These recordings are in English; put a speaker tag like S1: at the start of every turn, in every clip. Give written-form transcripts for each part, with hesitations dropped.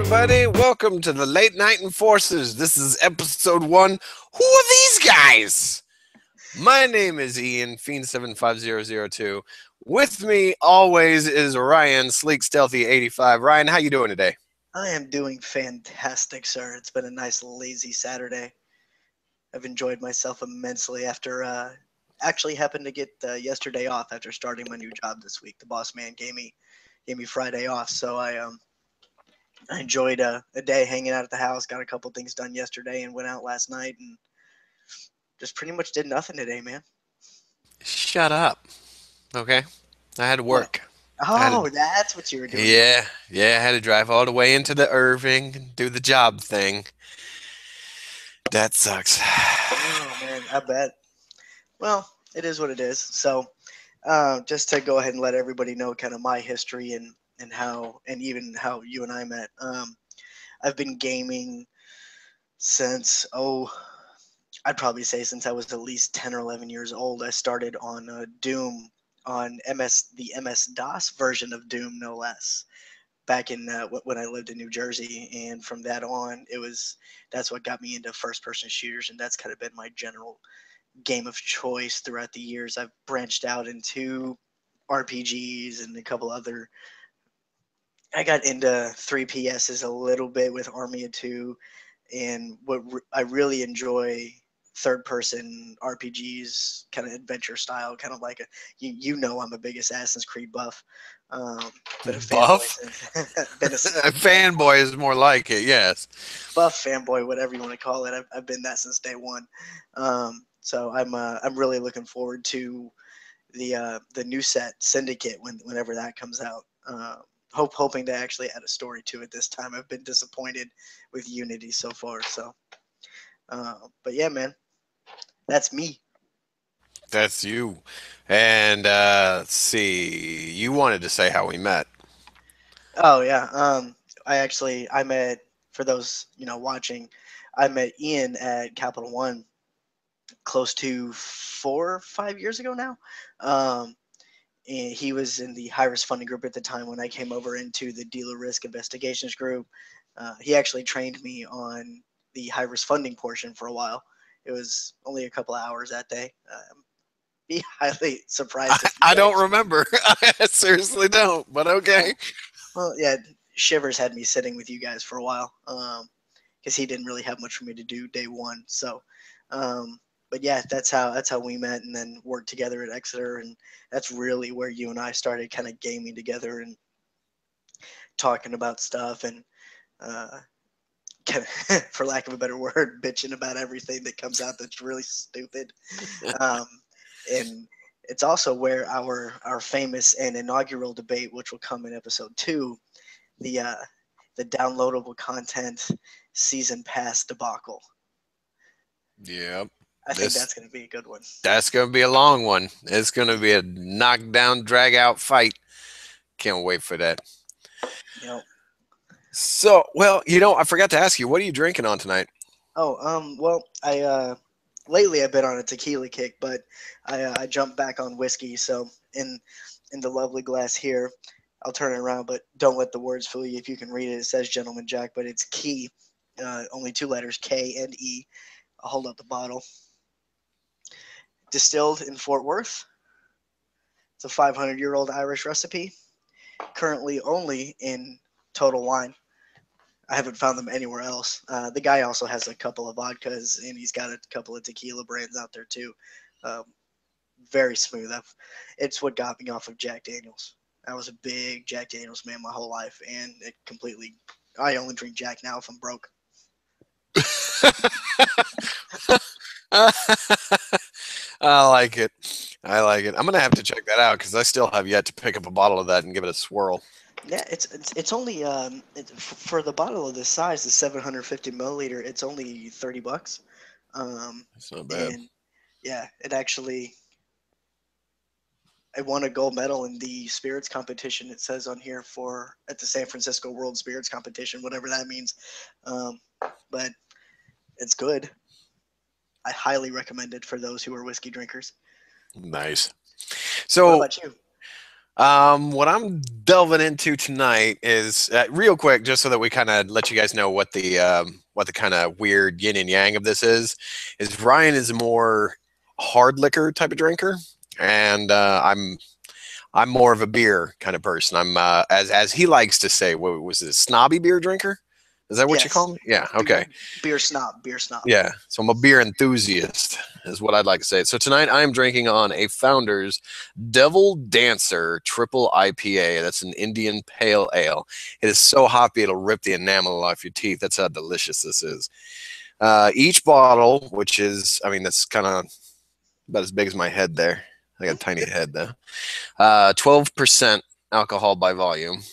S1: everybody. Welcome to the Late Night Enforcers. This is episode 1. Who are these guys? My name is Ian, Fiend75002. With me always is Ryan, Sleek Stealthy 85. Ryan, how you doing today?
S2: I am doing fantastic, sir. It's been a nice, lazy Saturday. I've enjoyed myself immensely after actually happened to get yesterday off after starting my new job this week. The boss man gave me Friday off, so I enjoyed a day hanging out at the house. Got a couple things done yesterday and went out last night and just pretty much did nothing today, man.
S1: Shut up. Okay. I had to
S2: What?
S1: work. I had
S2: Oh,
S1: to,
S2: that's what you were doing.
S1: yeah, I had to drive all the way into the Irving and do the job thing. That sucks.
S2: Oh man, I bet. Well, it is what it is. So, just to go ahead and let everybody know kind of my history and how and even how you and I met. I've been gaming since I'd probably say since I was at least 10 or 11 years old. I started on Doom on the MS DOS version of Doom, no less. Back in when I lived in New Jersey, and from that on, that's what got me into first-person shooters, and that's kind of been my general game of choice throughout the years. I've branched out into RPGs and a couple other. I got into 3PSs a little bit with Army of Two, and I really enjoy third person RPGs, kind of adventure style, kind of like you know I'm a big Assassin's Creed buff, um, been a fanboy
S1: Buff?
S2: since been a
S1: Fanboy is more like it, yes.
S2: buff fanboy, whatever you want to call it. I've been that since day one. So I'm really looking forward to the new set Syndicate whenever that comes out. Hoping to actually add a story to it this time. I've been disappointed with Unity so far. So, but yeah, man, that's me.
S1: That's you. And let's see. You wanted to say how we met.
S2: Oh yeah. I met, for those watching, I met Ian at Capital One close to 4 or 5 years ago now. Um, and he was in the high risk funding group at the time when I came over into the dealer risk investigations group. He actually trained me on the high risk funding portion for a while. It was only a couple of hours that day. Be highly surprised if
S1: I
S2: you
S1: don't
S2: actually.
S1: remember. I seriously don't, but okay.
S2: Well, yeah, Shivers had me sitting with you guys for a while because he didn't really have much for me to do day one. So, um, but yeah, that's how we met and then worked together at Exeter, and that's really where you and I started kind of gaming together and talking about stuff and uh, kind of, for lack of a better word, bitching about everything that comes out that's really stupid. Um, and it's also where our famous and inaugural debate, which will come in episode 2, the uh, the downloadable content season pass debacle.
S1: Yep.
S2: I think
S1: This
S2: that's going to be a good one.
S1: that's gonna be a long one. It's gonna be a knockdown, drag out fight. Can't wait for that.
S2: You know.
S1: So, well, I forgot to ask you, what are you drinking on tonight?
S2: Oh, well, I lately I've been on a tequila kick, but I jumped back on whiskey. So in the lovely glass here, I'll turn it around, but don't let the words fool you. If you can read it, it says Gentleman Jack, but it's Key, only two letters, K and E. I'll hold up the bottle. Distilled in Fort Worth. It's a 500-year-old Irish recipe, currently only in Total Wine. I haven't found them anywhere else. The guy also has a couple of vodkas, and he's got a couple of tequila brands out there too. Um, very smooth. It's what got me off of Jack Daniels. I was a big Jack Daniels man my whole life, and it completely. I only drink Jack now if I'm broke.
S1: I like it. I like it. I'm gonna have to check that out because I still have yet to pick up a bottle of that and give it a swirl.
S2: Yeah, it's only for the bottle of this size, the 750 milliliter. It's only $30. Um,
S1: It's not bad.
S2: and yeah, I won a gold medal in the spirits competition. It says on here for at the San Francisco World Spirits Competition, whatever that means. Um, but it's good. I highly recommend it for those who are whiskey drinkers.
S1: Nice.
S2: What
S1: So
S2: about you?
S1: What I'm delving into tonight is real quick, just so that we kind of let you guys know what the kind of weird yin and yang of this is Ryan is a more hard liquor type of drinker, and I'm more of a beer kind of person. I'm as he likes to say, what was it, snobby beer drinker? Is that what you
S2: Yes,
S1: call me? Yeah.
S2: beer,
S1: Okay.
S2: beer snob, beer snob.
S1: Yeah, so I'm a beer enthusiast, is what I'd like to say. So tonight I am drinking on a Founders Devil Dancer Triple IPA. That's an Indian Pale Ale. It is so hoppy it'll rip the enamel off your teeth. That's how delicious this is. Each bottle, which is, I mean, that's kind of about as big as my head there. I got a tiny head though. 12% alcohol by volume.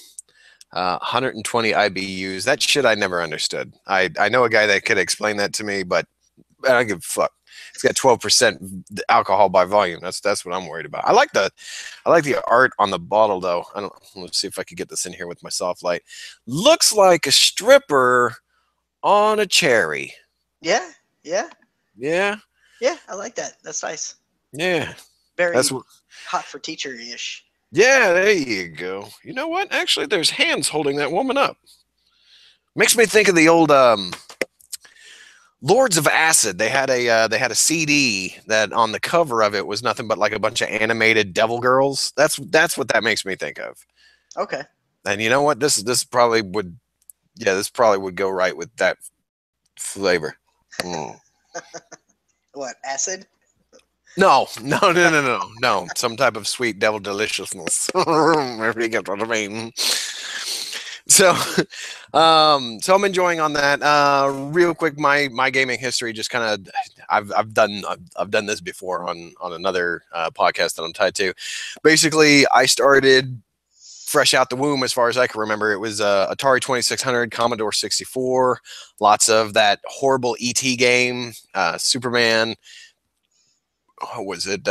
S1: 120 IBUs. That shit I never understood. I know a guy that could explain that to me, but I don't give a fuck. It's got 12% alcohol by volume. That's what I'm worried about. I like the art on the bottle though. I don't. Let's see if I could get this in here with my soft light. Looks like a stripper on a cherry.
S2: Yeah, yeah,
S1: Yeah,
S2: yeah. I like that. That's nice.
S1: yeah. That's
S2: Very
S1: what.
S2: hot for teacher-ish.
S1: Yeah, there you go. You know what? Actually, there's hands holding that woman up. Makes me think of the old Lords of Acid. They had a CD that on the cover of it was nothing but like a bunch of animated devil girls. That's what that makes me think of.
S2: Okay.
S1: And you know what? This probably would, yeah, this probably would go right with that flavor. Mm.
S2: What, acid?
S1: No, no, no, no, no, no. Some type of sweet devil deliciousness. If you get what I mean. So, so I'm enjoying on that. Real quick, my gaming history just kind of, I've done this before on another podcast that I'm tied to. Basically, I started fresh out the womb as far as I can remember. It was Atari 2600, Commodore 64, lots of that horrible ET game, Superman. What was it?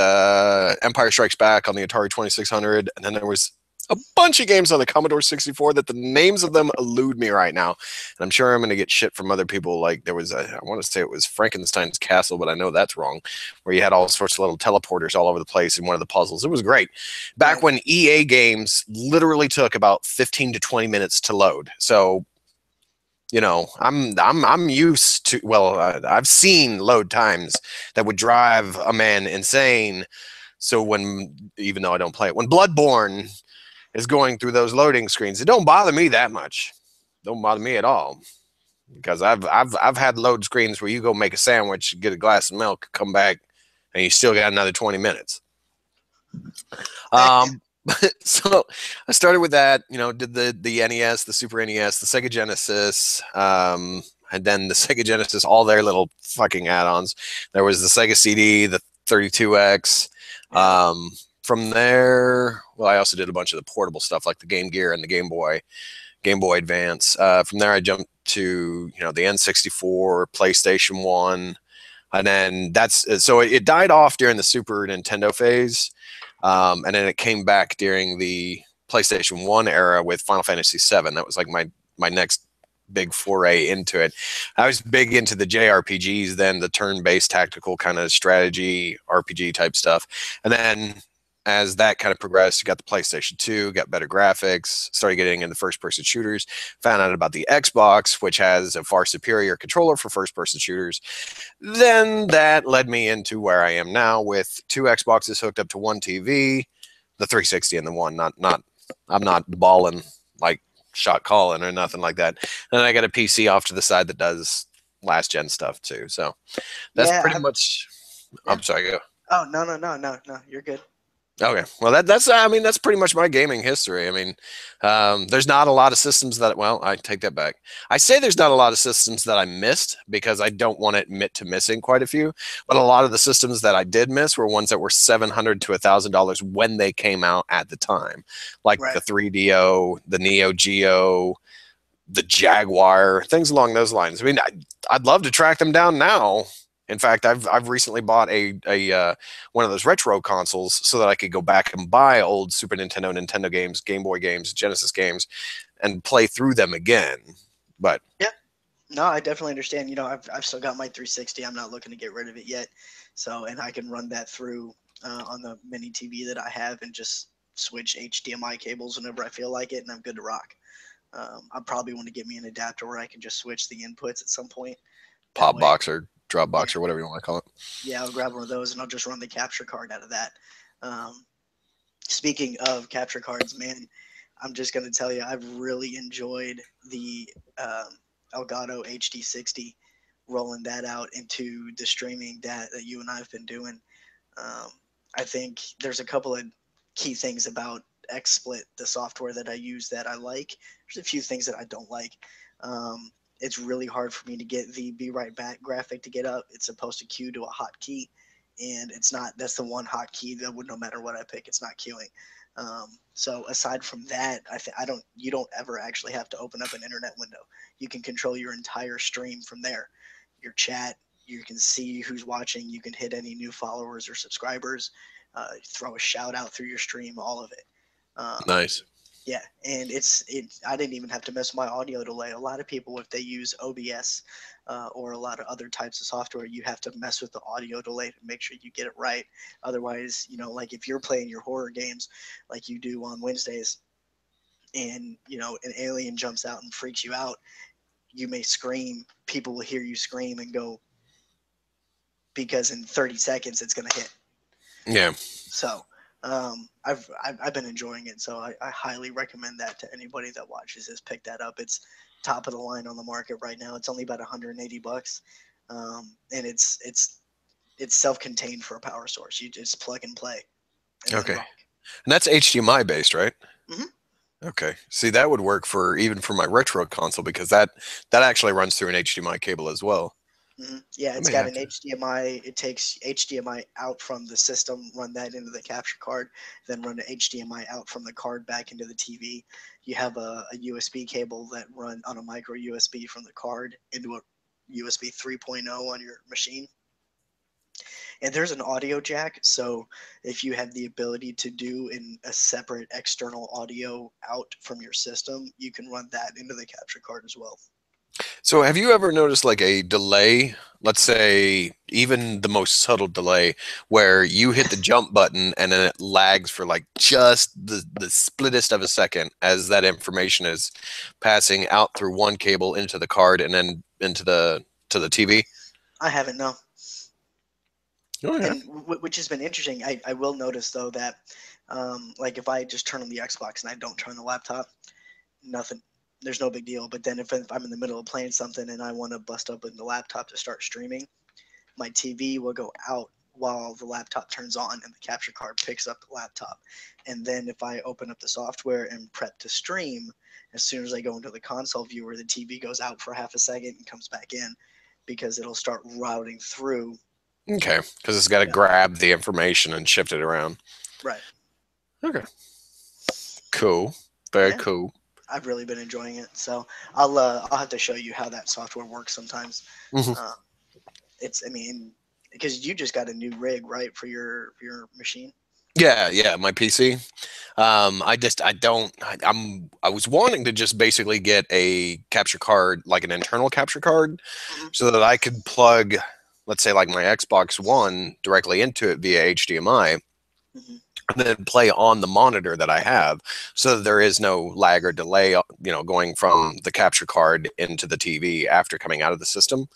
S1: Empire Strikes Back on the Atari 2600, and then there was a bunch of games on the Commodore 64 that the names of them elude me right now. And I'm sure I'm going to get shit from other people. Like there was I want to say it was Frankenstein's Castle, but I know that's wrong, where you had all sorts of little teleporters all over the place in one of the puzzles. It was great. Back
S2: Right.
S1: when EA games literally took about 15 to 20 minutes to load. So, you know, I'm used to, well, I've seen load times that would drive a man insane. So when, even though I don't play it, when Bloodborne is going through those loading screens, it don't bother me that much. Don't bother me at all, because I've had load screens where you go make a sandwich, get a glass of milk, come back, and you still got another 20 minutes.
S2: Nice.
S1: Um, so I started with that. You know, did the NES, the Super NES, the Sega Genesis, and then the Sega Genesis, all their little fucking add-ons. There was the Sega CD, the 32X.
S2: Yeah.
S1: From there, well, I also did a bunch of the portable stuff like the Game Gear and the Game Boy Advance. From there, I jumped to, you know, the N64, PlayStation 1, and then that's so it died off during the Super Nintendo phase, and then it came back during the PlayStation 1 era with Final Fantasy 7. That was like my next big foray into it. I was big into the JRPGs then, the turn-based tactical kind of strategy RPG type stuff, and then as that kind of progressed, you got the PlayStation 2, got better graphics, started getting into first-person shooters, found out about the Xbox, which has a far superior controller for first-person shooters. Then that led me into where I am now with two Xboxes hooked up to one TV, the 360 and the one. I'm not balling like shot calling or nothing like that. And then I got a PC off to the side that does last gen stuff too. So that's
S2: Yeah.
S1: pretty much.
S2: Yeah.
S1: I'm sorry. Go.
S2: Oh, no, no, no, no, no. You're good.
S1: Okay, well that's I mean that's pretty much my gaming history. I mean, there's not a lot of systems that, well, I take that back. I say there's not a lot of systems that I missed because I don't want to admit to missing quite a few. But a lot of the systems that I did miss were ones that were $700 to $1,000 when they came out at the time, like
S2: Right.
S1: the 3DO, the Neo Geo, the Jaguar, things along those lines. I mean, I'd love to track them down now. In fact, I've recently bought a one of those retro consoles so that I could go back and buy old Super Nintendo, Nintendo games, Game Boy games, Genesis games, and play through them again. But
S2: Yeah. No, I definitely understand. You know, I've still got my 360. I'm not looking to get rid of it yet. So, and I can run that through on the mini TV that I have and just switch HDMI cables whenever I feel like it, and I'm good to rock. I probably want to get me an adapter where I can just switch the inputs at some point. That
S1: Pop
S2: way,
S1: box or drop
S2: yeah,
S1: box or whatever you want to call it.
S2: yeah, I'll grab one of those and I'll just run the capture card out of that. Um, Speaking of capture cards, man, I'm just gonna tell you, I've really enjoyed the Elgato HD60, rolling that out into the streaming that you and I've been doing. Um, I think there's a couple of key things about XSplit, the software that I use, that I like. There's a few things that I don't like. It's really hard for me to get the Be Right Back graphic to get up. It's supposed to queue to a hotkey, and it's not. That's the one hotkey that would, no matter what I pick, it's not queuing. So aside from that, I don't. You don't ever actually have to open up an internet window. You can control your entire stream from there. Your chat, you can see who's watching. You can hit any new followers or subscribers. Throw a shout out through your stream. All of it. Um,
S1: Nice.
S2: yeah, and it. I didn't even have to mess with my audio delay. A lot of people, if they use OBS or a lot of other types of software, you have to mess with the audio delay to make sure you get it right. Otherwise, like if you're playing your horror games like you do on Wednesdays, and an alien jumps out and freaks you out, you may scream. People will hear you scream and go, because in 30 seconds it's going to hit.
S1: Yeah.
S2: So I've been enjoying it. So I highly recommend that to anybody that watches this. Pick that up. It's top of the line on the market right now. It's only about $180, and it's self-contained for a power source. You just plug and play, and then
S1: Okay.
S2: rock.
S1: And that's HDMI based, right?
S2: Hmm.
S1: Okay. See, that would work for even for my retro console because that actually runs through an HDMI cable as well.
S2: Yeah,
S1: I
S2: it's
S1: may
S2: got
S1: have
S2: an
S1: to.
S2: HDMI. It takes HDMI out from the system, run that into the capture card, then run the HDMI out from the card back into the TV. You have a USB cable that run on a micro USB from the card into a USB 3.0 on your machine. And there's an audio jack, so if you have the ability to do a separate external audio out from your system, you can run that into the capture card as well.
S1: So, have you ever noticed like a delay, let's say even the most subtle delay, where you hit the jump button and then it lags for like just the splittest of a second as that information is passing out through one cable into the card and then into the TV?
S2: I haven't, no.
S1: Oh yeah.
S2: And which has been interesting. I will notice though that like if I just turn on the Xbox and I don't turn the laptop, nothing, there's no big deal. But then if I'm in the middle of playing something and I want to bust open the laptop to start streaming, my TV will go out while the laptop turns on and the capture card picks up the laptop. And then if I open up the software and prep to stream, as soon as I go into the console viewer, the TV goes out for half a second and comes back in, because it'll start routing through.
S1: Okay, because it's got to
S2: Yeah,
S1: grab the information and shift it around.
S2: right.
S1: Okay, cool, very
S2: Yeah,
S1: cool.
S2: I've really been enjoying it. So I'll have to show you how that software works sometimes.
S1: Mhm.
S2: Uh, it's I mean, because you just got a new rig, right, for your machine.
S1: Yeah, yeah, my PC. I don't. I was wanting to just basically get a capture card, like an internal capture card,
S2: Hmm.
S1: so that I could plug, let's say, like my Xbox One directly into it via HDMI,
S2: Hmm.
S1: and then play on the monitor that I have, so that there is no lag or delay, going from the capture card into the TV after coming out of the system,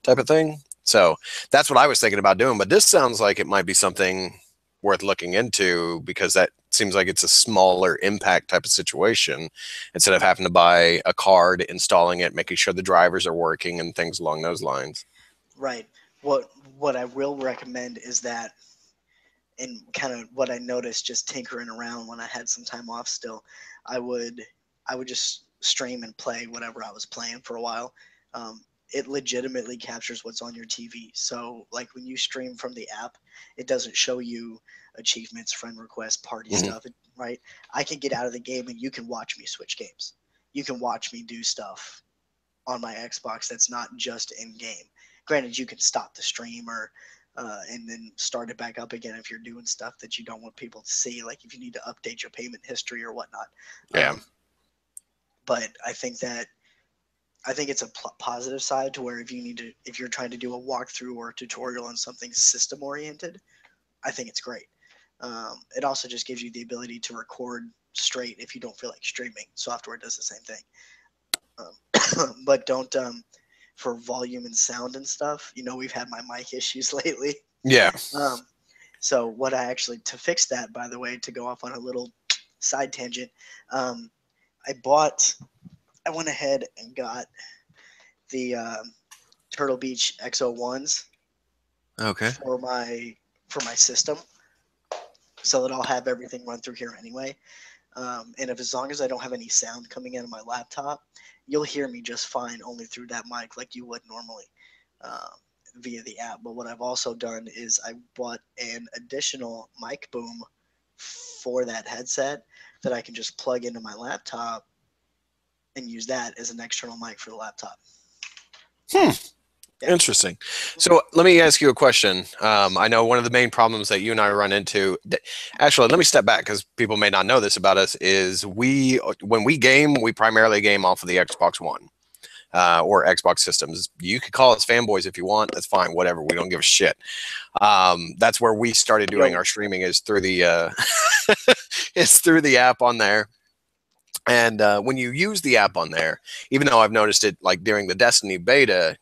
S1: type of thing. So that's what I was thinking about doing. But this sounds like it might be something worth looking into because that seems like it's a smaller impact type of situation instead of having to buy a card, installing it, making sure the drivers are working, and things along those lines.
S2: Right. What I will recommend is that, and kind of what I noticed just tinkering around when I had some time off still, I would I would just stream and play whatever I was playing for a while. It legitimately captures what's on your TV. So like when you stream from the app, it doesn't show you achievements, friend requests, party
S1: Hmm.
S2: stuff, right? I can get out of the game and you can watch me switch games. You can watch me do stuff on my Xbox that's not just in game. Granted, you can stop the stream or and then start it back up again if you're doing stuff that you don't want people to see, like if you need to update your payment history or whatnot.
S1: Yeah.
S2: Um, but I think it's a positive side to where if you're trying to do a walkthrough or a tutorial on something system oriented, I think it's great. It also just gives you the ability to record straight if you don't feel like streaming. Software does the same thing. But don't for volume and sound and stuff. We've had my mic issues lately.
S1: Yeah.
S2: Um, so what I actually to fix that, by the way, to go off on a little side tangent, um, I bought. I went ahead and got the Turtle Beach XO1s
S1: Okay.
S2: for my system, so that I'll have everything run through here anyway. And if as long as I don't have any sound coming out of my laptop, you'll hear me just fine only through that mic like you would normally uh, via the app. But what I've also done is I bought an additional mic boom for that headset that I can just plug into my laptop and use that as an external mic for the laptop.
S1: Hmm.
S2: Yeah.
S1: Interesting. So let me ask you a question. I know one of the main problems that you and I run into. Actually, let me step back because people may not know this about us. Is when we game, we primarily game off of the Xbox One or Xbox systems. You could call us fanboys if you want. That's fine. Whatever. We don't give a shit. That's where we started doing
S2: Yo.
S1: our streaming is through the it's through the app on there. And when you use the app on there, even though I've noticed it like during the Destiny beta,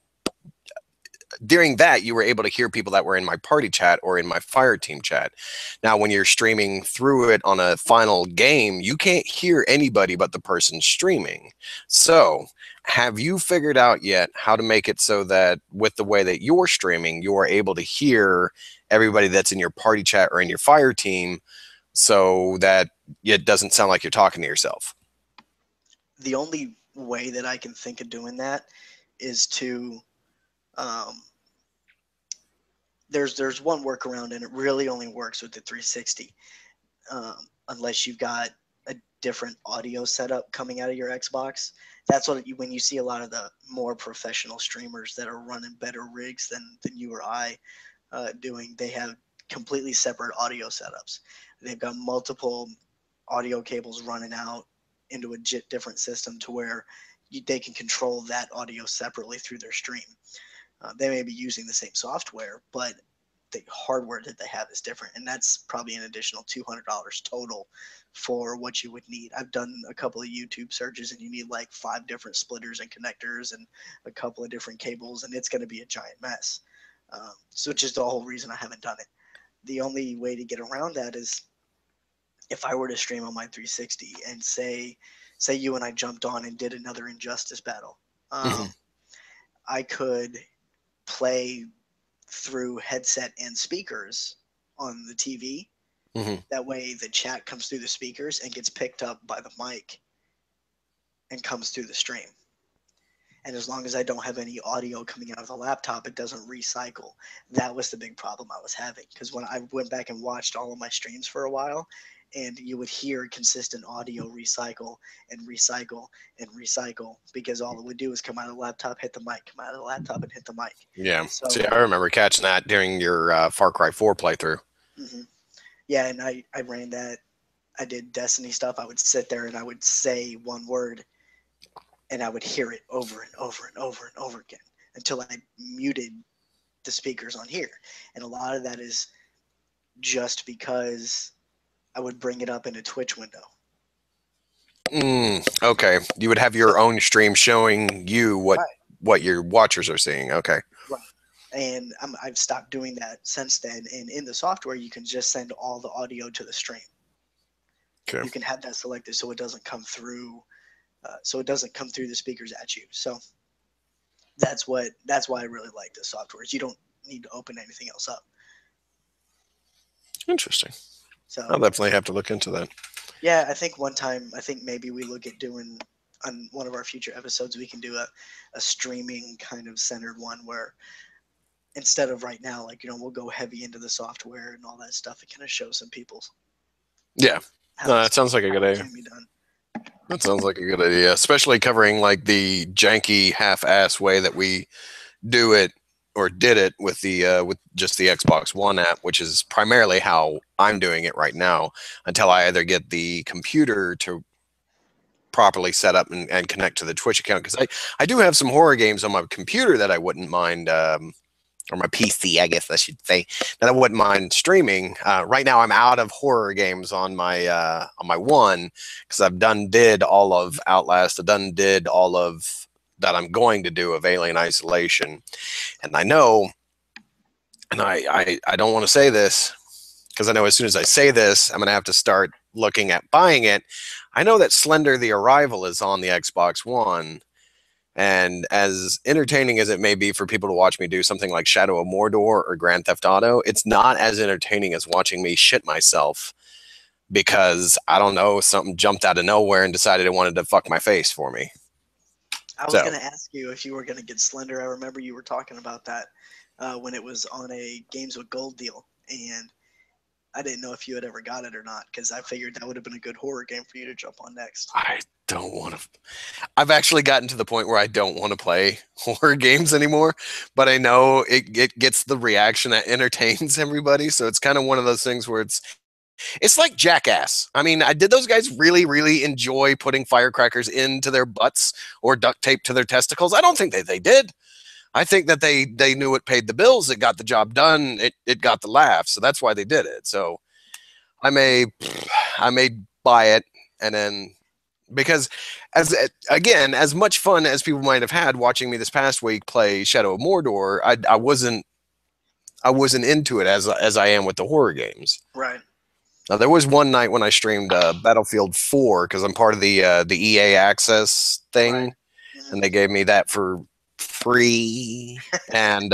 S1: during that you were able to hear people that were in my party chat or in my fire team chat. Now when you're streaming through it on a final game, you can't hear anybody but the person streaming. So have you figured out yet how to make it so that with the way that you're streaming, you're able to hear everybody that's in your party chat or in your fire team so that it doesn't sound like you're talking to yourself?
S2: The only way that I can think of doing that is to um, there's one workaround, and it really only works with the 360, unless you've got a different audio setup coming out of your Xbox. That's when you see a lot of the more professional streamers that are running better rigs than you or I doing. They have completely separate audio setups. They've got multiple audio cables running out into a different system to where they can control that audio separately through their stream. They may be using the same software, but the hardware that they have is different, and that's probably an additional $200 total for what you would need. I've done a couple of YouTube searches, and you need like 5 different splitters and connectors and a couple of different cables, and it's going to be a giant mess. So which is the whole reason I haven't done it. The only way to get around that is if I were to stream on my 360 and say you and I jumped on and did another Injustice battle.
S1: Hmm.
S2: I could play through headset and speakers on the TV.
S1: Hmm.
S2: That way, the chat comes through the speakers and gets picked up by the mic and comes through the stream. And as long as I don't have any audio coming out of the laptop, it doesn't recycle. That was the big problem I was having, because when I went back and watched all of my streams for a while, and you would hear consistent audio recycle and recycle and recycle, because all it would do is come out of the laptop, hit the mic, come out of the laptop, and hit the mic.
S1: Yeah. See,
S2: So,
S1: I remember catching that during your Far Cry 4 playthrough.
S2: mhm. Yeah, and I ran that. I did Destiny stuff. I would sit there and I would say one word, and I would hear it over and over and over and over again until I muted the speakers on here. And a lot of that is just because I would bring it up in a Twitch window.
S1: Okay. You would have your
S2: So,
S1: own stream showing you
S2: right,
S1: what your watchers are seeing. Okay.
S2: right. And I've stopped doing that since then. And in the software, you can just send all the audio to the stream.
S1: Okay.
S2: You can have that selected so it doesn't come through. So it doesn't come through the speakers at you. So that's why I really like this software. Is you don't need to open anything else up.
S1: Interesting.
S2: So
S1: I'll definitely have to look into that.
S2: yeah, I think one time, I think maybe we look at doing on one of our future episodes, we can do a streaming kind of centered one where instead of right now, like, we'll go heavy into the software and all that stuff and kind of show some people
S1: Yeah.
S2: how
S1: No,
S2: it's
S1: that sounds like a
S2: how
S1: good
S2: it
S1: idea.
S2: can be done.
S1: That sounds like a good idea, especially covering like the janky half-ass way that we do it or did it with just the Xbox One app, which is primarily how I'm doing it right now until I either get the computer to properly set up and connect to the Twitch account, because I do have some horror games on my computer that I wouldn't mind or my PC, I guess I should say, that I wouldn't mind streaming. Right now, I'm out of horror games on my one because I've did all of Outlast. I've did all of that I'm going to do of Alien Isolation, and I know, and I don't want to say this because I know as soon as I say this, I'm going to have to start looking at buying it. I know that Slender the Arrival is on the Xbox One. And as entertaining as it may be for people to watch me do something like Shadow of Mordor or Grand Theft Auto, it's not as entertaining as watching me shit myself because I don't know, something jumped out of nowhere and decided it wanted to fuck my face for me.
S2: I was
S1: So
S2: going to ask you if you were going to get Slender. I remember you were talking about that when it was on a Games with Gold deal, and I didn't know if you had ever got it or not because I figured that would have been a good horror game for you to jump on next.
S1: I don't want to. I've actually gotten to the point where I don't want to play horror games anymore, but I know it gets the reaction that entertains everybody. So it's kind of one of those things where it's like Jackass. I mean, did those guys really, really enjoy putting firecrackers into their butts or duct tape to their testicles? I don't think they did. I think that they knew it paid the bills. It got the job done. It got the laugh. So that's why they did it. So I may I may buy it and then because as much fun as people might have had watching me this past week play Shadow of Mordor, I wasn't into it as I am with the horror games.
S2: Right.
S1: Now, there was one night when I streamed Battlefield 4 because I'm part of the EA Access thing,
S2: Right. Mhm.
S1: and they gave me that for free. And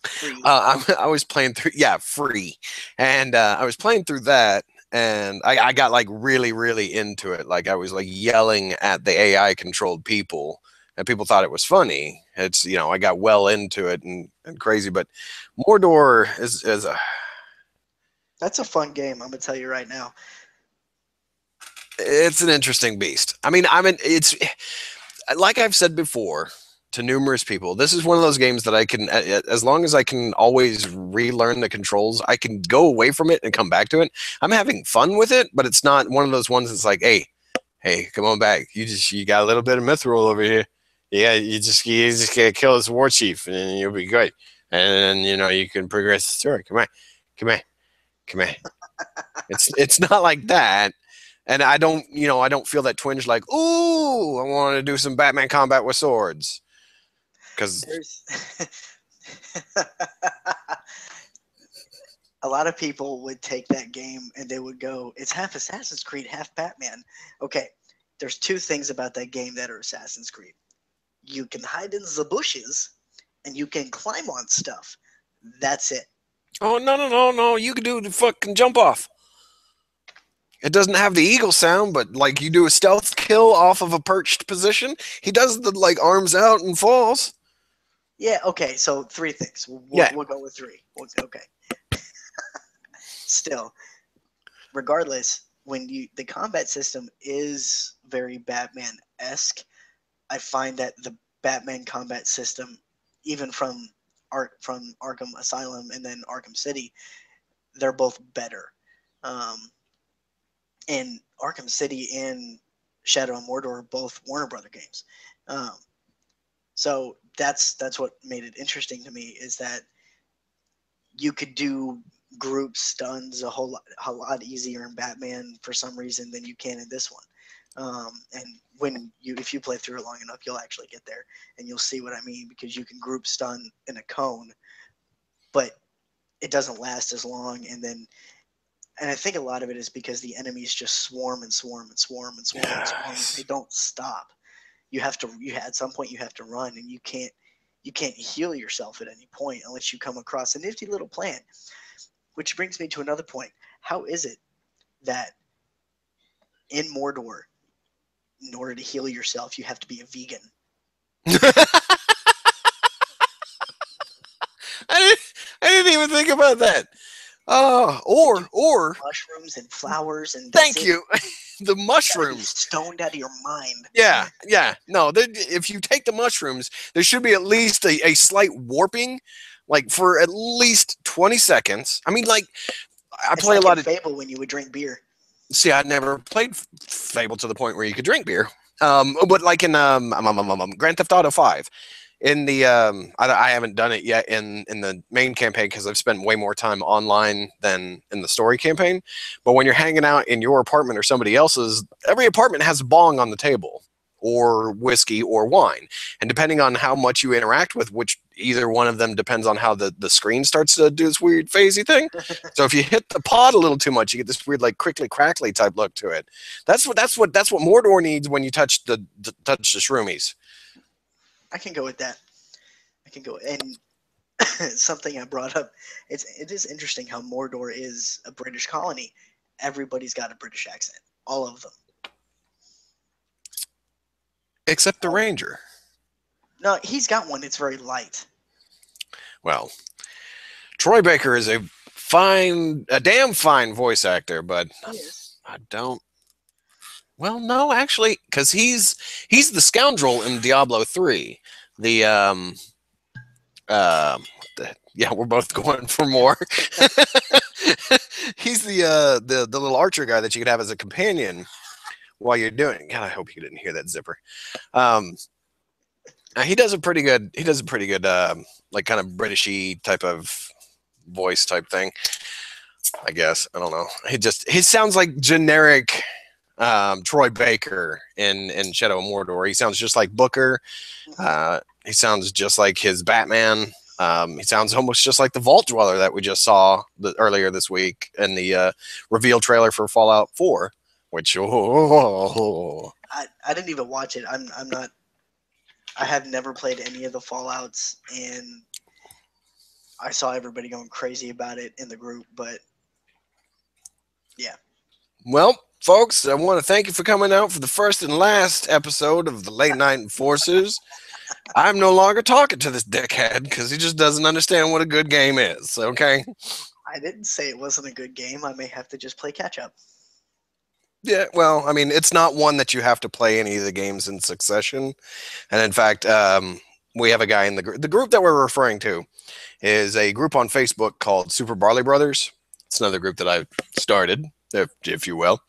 S2: Free.
S1: I was playing through, yeah, free, and I was playing through that, and I got like really, really into it. Like I was like yelling at the AI controlled people, and people thought it was funny. It's I got well into it and crazy, but Mordor is a
S2: That's a fun game. I'm gonna tell you right now.
S1: it's an interesting beast. I mean, it's like I've said before to numerous people. This is one of those games that I can, as long as I can always relearn the controls, I can go away from it and come back to it. I'm having fun with it, but it's not one of those ones that's like, hey, come on back. You got a little bit of mithril over here. Yeah, you just gotta kill this war chief and you'll be good. And you can progress the story. Come on, come on, come on. It's not like that. And I don't feel that twinge like, ooh, I want to do some Batman combat with swords. Because
S2: There's a lot of people would take that game and they would go, it's half Assassin's Creed, half Batman. Okay, there's two things about that game that are Assassin's Creed. You can hide in the bushes and you can climb on stuff. That's it.
S1: oh no, you can do the fucking jump off. It doesn't have the eagle sound, but like you do a stealth kill off of a perched position, he does the like arms out and falls.
S2: Yeah, okay, so three things.
S1: Yeah.
S2: We'll go with three. Okay. Still, regardless, the combat system is very Batman-esque. I find that the Batman combat system, even from Arkham Asylum and then Arkham City, they're both better. And Arkham City and Shadow of Mordor are both Warner Brother games. So that's what made it interesting to me is that you could do group stuns a lot easier in Batman for some reason than you can in this one. And if you play through it long enough, you'll actually get there and you'll see what I mean because you can group stun in a cone, but it doesn't last as long. And I think a lot of it is because the enemies just swarm and swarm and swarm and swarm and swarm. And they don't stop. At some point you have to run, and you can't heal yourself at any point unless you come across a nifty little plant. Which brings me to another point. How is it that in Mordor, in order to heal yourself, you have to be a vegan?
S1: I didn't even think about that. Or
S2: mushrooms and flowers and
S1: thank you. The
S2: you
S1: mushrooms
S2: stoned out of your mind.
S1: Yeah. No, if you take the mushrooms, there should be at least a slight warping, like for at least 20 seconds. I mean, like I
S2: It's
S1: play
S2: like
S1: a lot
S2: in
S1: of.
S2: Fable when you would drink beer.
S1: See, I never played Fable to the point where you could drink beer. But like in Grand Theft Auto 5, in the I haven't done it yet in the main campaign because I've spent way more time online than in the story campaign. But when you're hanging out in your apartment or somebody else's, every apartment has a bong on the table, or whiskey or wine, and depending on how much you interact with which either one of them depends on how the screen starts to do this weird phasey thing. So if you hit the pod a little too much, you get this weird like crickly crackly type look to it. That's what Mordor needs when you touch the shroomies.
S2: I can go with that. I can go and something I brought up. It is interesting how Mordor is a British colony. Everybody's got a British accent. All of them.
S1: Except the
S2: All of them.
S1: ranger.
S2: No, he's got one. It's very light.
S1: Well, Troy Baker is a damn fine voice actor, but
S2: He is.
S1: I don't. Well, no, actually, because he's the scoundrel in Diablo 3. The yeah, we're both going for more. He's the little archer guy that you could have as a companion while you're doing. God, I hope you didn't hear that zipper. Um, he does a pretty good. He does a pretty good like kind of Britishy type of voice type thing. I guess I don't know. He sounds like generic Troy Baker in Shadow of Mordor. He sounds just like Booker.
S2: Mhm.
S1: He sounds just like his Batman. He sounds almost just like the Vault Dweller that we just saw earlier this week in the reveal trailer for Fallout 4. Which
S2: I didn't even watch it. I'm not. I have never played any of the Fallouts, and I saw everybody going crazy about it in the group. But yeah,
S1: well, folks, I want to thank you for coming out for the first and last episode of the Late Night Enforcers. I'm no longer talking to this dickhead because he just doesn't understand what a good game is. Okay.
S2: I didn't say it wasn't a good game. I may have to just play catch up.
S1: Yeah, well, I mean, it's not one that you have to play any of the games in succession. And in fact, we have a guy in the group that we're referring to is a group on Facebook called Super Barley Brothers. It's another group that I started, if you will.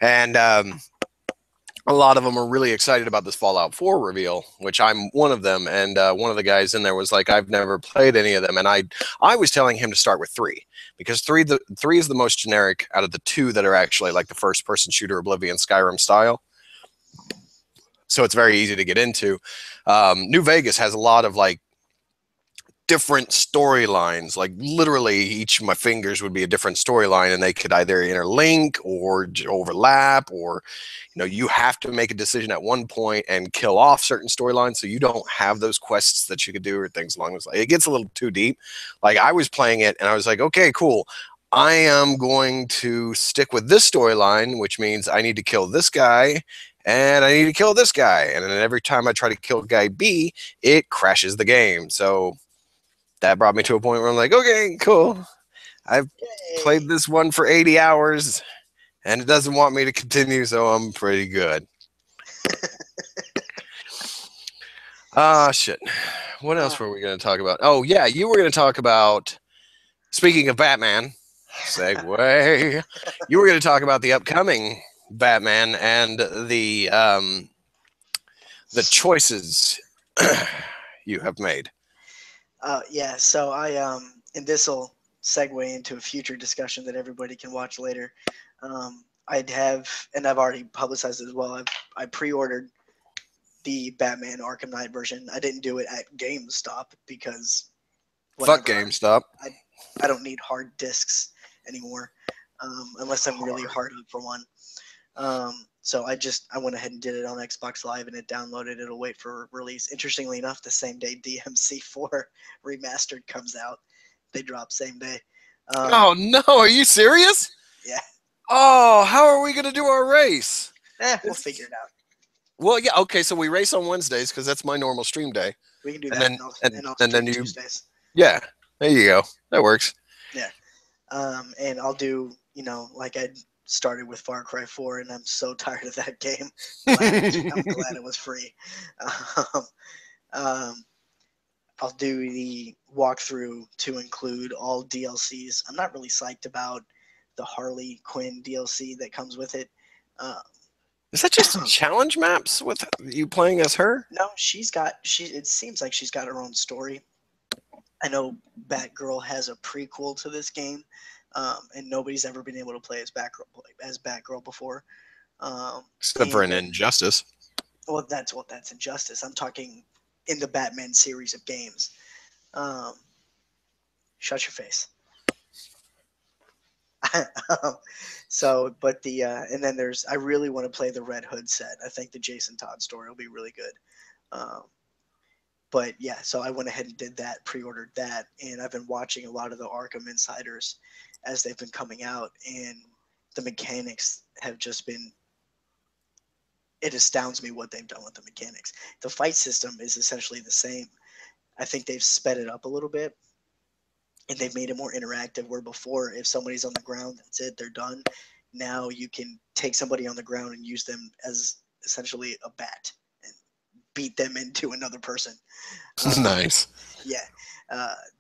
S1: And a lot of them are really excited about this Fallout 4 reveal, which I'm one of them. And one of the guys in there was like, I've never played any of them. And I was telling him to start with 3 because three is the most generic out of the 2 that are actually like the first person shooter Oblivion Skyrim style. So it's very easy to get into. New Vegas has a lot of like different storylines. Like literally each of my fingers would be a different storyline and they could either interlink or overlap, or you have to make a decision at one point and kill off certain storylines so you don't have those quests that you could do or things along those lines. It gets a little too deep. Like I was playing it and I was like, okay, cool. I am going to stick with this storyline, which means I need to kill this guy and I need to kill this guy. And then every time I try to kill guy B, it crashes the game. So that brought me to a point where I'm like, okay, cool. I've
S2: Yay!
S1: played this one for 80 hours and it doesn't want me to continue, so I'm pretty good. Ah, shit. What
S2: Uh,
S1: else were we going to talk about? Oh, yeah, you were going to talk about, speaking of Batman, segue, you were going to talk about the upcoming Batman and the choices you have made.
S2: yeah. So and this will segue into a future discussion that everybody can watch later. I'd have, and I've already publicized it as well. I pre-ordered the Batman Arkham Knight version. I didn't do it at GameStop because
S1: Fuck
S2: whatever.
S1: GameStop.
S2: I don't need hard discs anymore, unless I'm really hard up for one. So I went ahead and did it on Xbox Live and it downloaded. It'll wait for release. Interestingly enough, the same day DMC4 Remastered comes out, they drop same day.
S1: Oh, no, are you serious?
S2: Yeah,
S1: Oh, how are we going to do our race?
S2: we'll figure it out.
S1: Well, yeah, okay, so we race on Wednesdays because that's my normal stream day.
S2: We can do
S1: And
S2: that,
S1: then
S2: and
S1: and,
S2: I'll
S1: and then
S2: stream
S1: you
S2: Tuesdays.
S1: yeah, there you go. That works.
S2: Yeah, and I'll do like I started with Far Cry 4, and I'm so tired of that game. I'm glad it was free. Um, um, I'll do the walkthrough to include all DLCs. I'm not really psyched about the Harley Quinn DLC that comes with it. Uh,
S1: Is that just challenge maps with you playing as her?
S2: No, it seems like she's got her own story. I know Batgirl has a prequel to this game, and nobody's ever been able to play as Batgirl before.
S1: Except for
S2: And
S1: an Injustice.
S2: that's Injustice. I'm talking in the Batman series of games. Um, Shut your face. But and then I really want to play the Red Hood set. I think the Jason Todd story will be really good. Um, but yeah, so I went ahead and did that, pre-ordered that, and I've been watching a lot of the Arkham Insiders as they've been coming out, and the mechanics have just been. It astounds me what they've done with the mechanics. The fight system is essentially the same. I think they've sped it up a little bit, and they've made it more interactive. Where before, if somebody's on the ground, that's it, they're done. Now you can take somebody on the ground and use them as essentially a bat and beat them into another person.
S1: Nice.
S2: Yeah,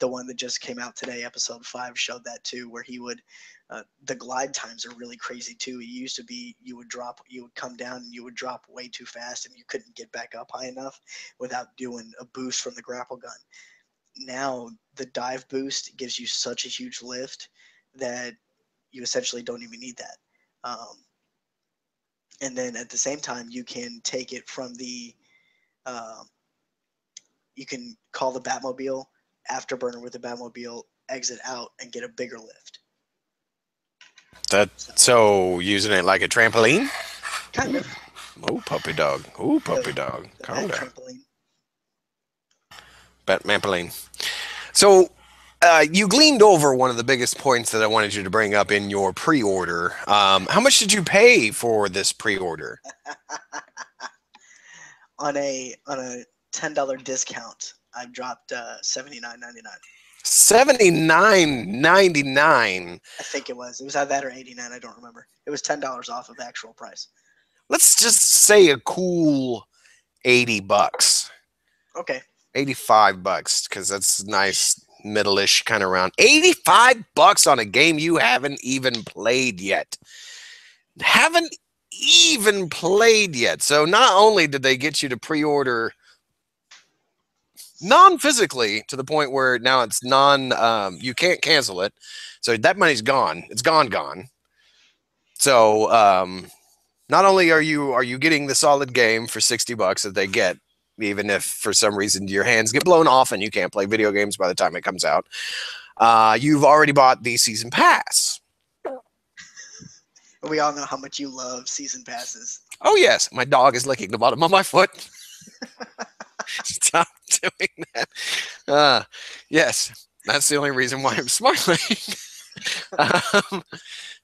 S2: the one that just came out today, episode 5, showed that too, where he would. The glide times are really crazy too. It used to be you would come down and you would drop way too fast, and you couldn't get back up high enough without doing a boost from the grapple gun. Now the dive boost gives you such a huge lift that you essentially don't even need that. And then at the same time, you can take it from um, you can call the Batmobile, afterburner with the Batmobile, exit out, and get a bigger lift.
S1: So using it like a trampoline?
S2: Kind of.
S1: Oh, puppy dog. Oh, puppy dog.
S2: The
S1: Calm
S2: Bat
S1: down.
S2: trampoline.
S1: Batmampoline. So you gleaned over one of the biggest points that I wanted you to bring up in your pre-order. How much did you pay for this pre-order?
S2: On a $10 discount, I've dropped $79.99.
S1: $79.99.
S2: I think it was. It was either that or 89. I don't remember. It was $10 off of actual price.
S1: Let's just say a cool $80.
S2: Okay.
S1: $85 because that's nice middle-ish kind of round. $85 on a game you haven't even played yet. Haven't even played yet. So not only did they get you to pre-order non-physically to the point where now it's you can't cancel it. So that money's gone. It's gone. So not only are you getting the solid game for $60 that they get, even if for some reason your hands get blown off and you can't play video games by the time it comes out, you've already bought the season pass.
S2: We all know how much you love season passes.
S1: Oh yes, my dog is licking the bottom of my foot. Stop doing that. Yes, that's the only reason why I'm smiling.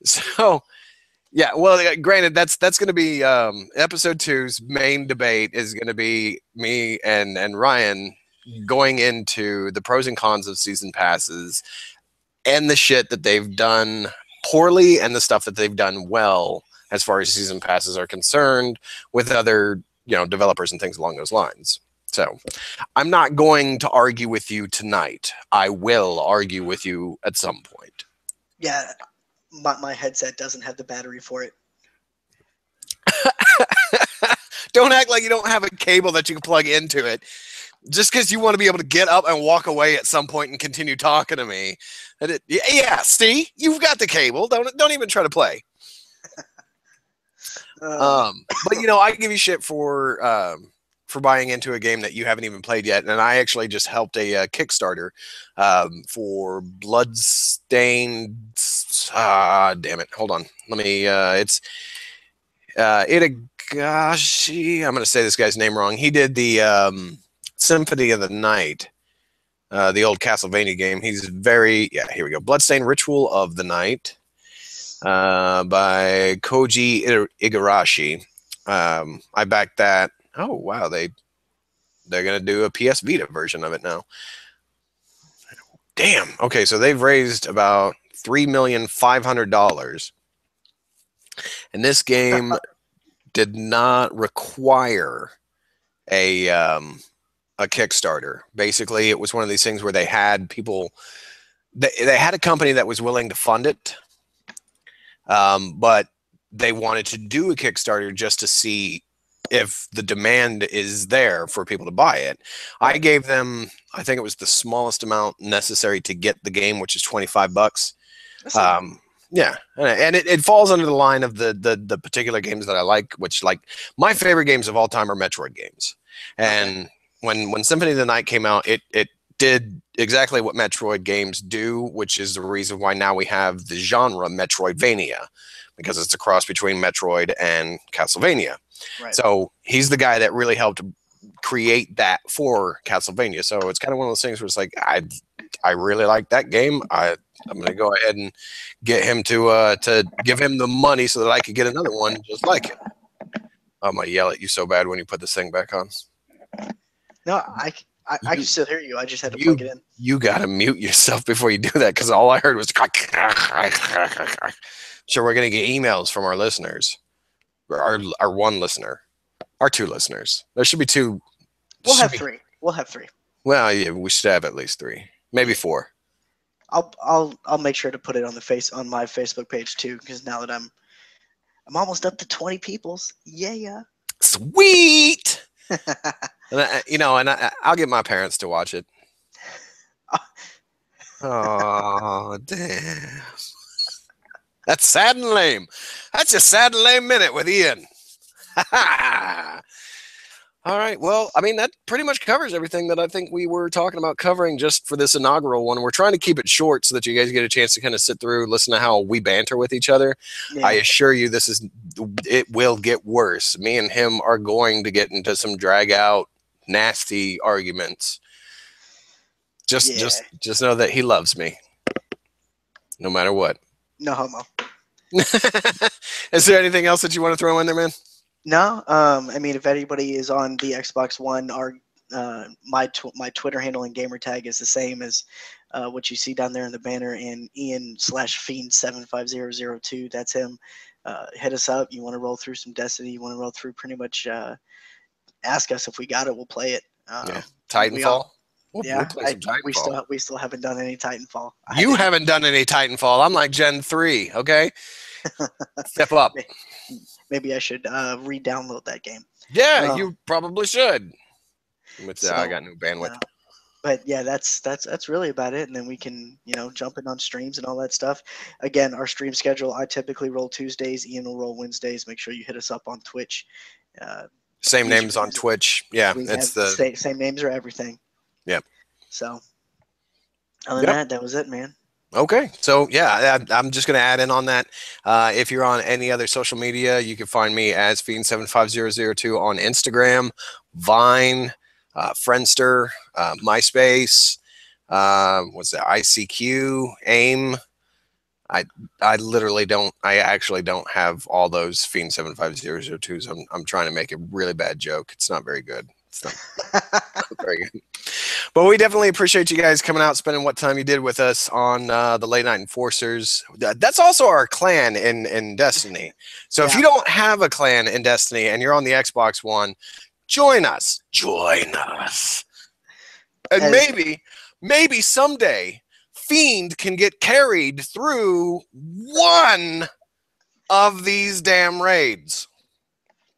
S1: So yeah, well, granted, that's going to be episode 2's main debate is going to be me and Ryan going into the pros and cons of season passes and the shit that they've done poorly and the stuff that they've done well as far as season passes are concerned with other developers and things along those lines. So I'm not going to argue with you tonight. I will argue with you at some point.
S2: Yeah. My headset doesn't have the battery for it.
S1: Don't act like you don't have a cable that you can plug into it. Just because you want to be able to get up and walk away at some point and continue talking to me. Yeah, see? You've got the cable. Don't even try to play. But I give you shit for buying into a game that you haven't even played yet. And I actually just helped a Kickstarter for Bloodstained. Damn it. Hold on. Let me, it's Itagashi. I'm going to say this guy's name wrong. He did the Symphony of the Night, the old Castlevania game. He's here we go. Bloodstained Ritual of the Night by Koji Igarashi. I backed that. Oh wow, they're gonna do a PS Vita version of it now. Damn. Okay, so they've raised about $3,500,000, and this game did not require a Kickstarter. Basically, it was one of these things where they had people. They had a company that was willing to fund it, but they wanted to do a Kickstarter just to see if the demand is there for people to buy it. I gave them, I think it was the smallest amount necessary to get the game, which is $25. Yeah, and it falls under the line of the particular games that I like, which, like, my favorite games of all time are Metroid games. And when Symphony of the Night came out, it did exactly what Metroid games do, which is the reason why now we have the genre Metroidvania, because it's a cross between Metroid and Castlevania.
S2: Right.
S1: So he's the guy that really helped create that for Castlevania. So it's kind of one of those things where it's like, I really like that game. I'm going to go ahead and get him to give him the money so that I could get another one just like it. I'm going to yell at you so bad when you put this thing back on.
S2: No, I can still hear you. I just had to plug it in.
S1: You got to mute yourself before you do that, because all I heard was... Sure, we're going to get emails from our listeners. Our one listener. Our two listeners. There should be two.
S2: We'll have three. We'll have three.
S1: Well, yeah, we should have at least three. Maybe four.
S2: I'll make sure to put it on my Facebook page too, because now that I'm almost up to 20 peoples. Yeah.
S1: Sweet. And I'll get my parents to watch it. Oh, damn. That's sad and lame. That's a sad and lame minute with Ian. All right. Well, I mean, that pretty much covers everything that I think we were talking about covering just for this inaugural one. We're trying to keep it short so that you guys get a chance to kind of sit through, listen to how we banter with each other. Yeah. I assure you it will get worse. Me and him are going to get into some drag out, nasty arguments. Just know that he loves me. No matter what. No
S2: homo.
S1: Is there anything else that you want to throw in there, man?
S2: No. I mean, if anybody is on the Xbox One, my Twitter handle and gamer tag is the same as what you see down there in the banner. And Ian/Fiend75002. That's him. Hit us up. You want to roll through some Destiny? You want to roll through pretty much? Ask us if we got it. We'll play it.
S1: Titanfall.
S2: We'll play some Titanfall. We still haven't done any Titanfall.
S1: You haven't done any Titanfall. I'm like Gen 3, okay? Step up.
S2: Maybe I should re-download that game.
S1: Yeah, you probably should. I got no bandwidth.
S2: But yeah, that's really about it. And then we can, jump in on streams and all that stuff. Again, our stream schedule, I typically roll Tuesdays. Ian will roll Wednesdays. Make sure you hit us up on Twitch.
S1: Same names on Twitch. Yeah,
S2: it's the same names or everything.
S1: Yep.
S2: So, other than that was it, man.
S1: Okay. So, yeah, I'm just going to add in on that. If you're on any other social media, you can find me as Fiend75002 on Instagram, Vine, Friendster, MySpace, what's that, ICQ, AIM. I actually don't have all those Fiend75002s. I'm trying to make a really bad joke. It's not very good. It's not very good. But we definitely appreciate you guys coming out, spending what time you did with us on the Late Night Enforcers. That's also our clan in Destiny. So if you don't have a clan in Destiny and you're on the Xbox One, join us. And maybe someday Fiend can get carried through one of these damn raids.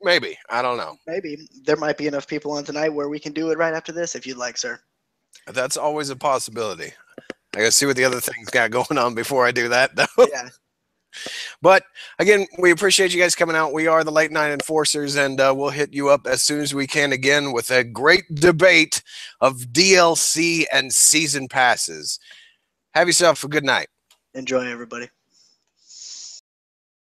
S1: Maybe. I don't know.
S2: Maybe. There might be enough people on tonight where we can do it right after this if you'd like, sir.
S1: That's always a possibility. I gotta see what the other things got going on before I do that, though.
S2: Yeah.
S1: But, again, we appreciate you guys coming out. We are the Late Night Enforcers, and we'll hit you up as soon as we can again with a great debate of DLC and season passes. Have yourself a good night.
S2: Enjoy, everybody.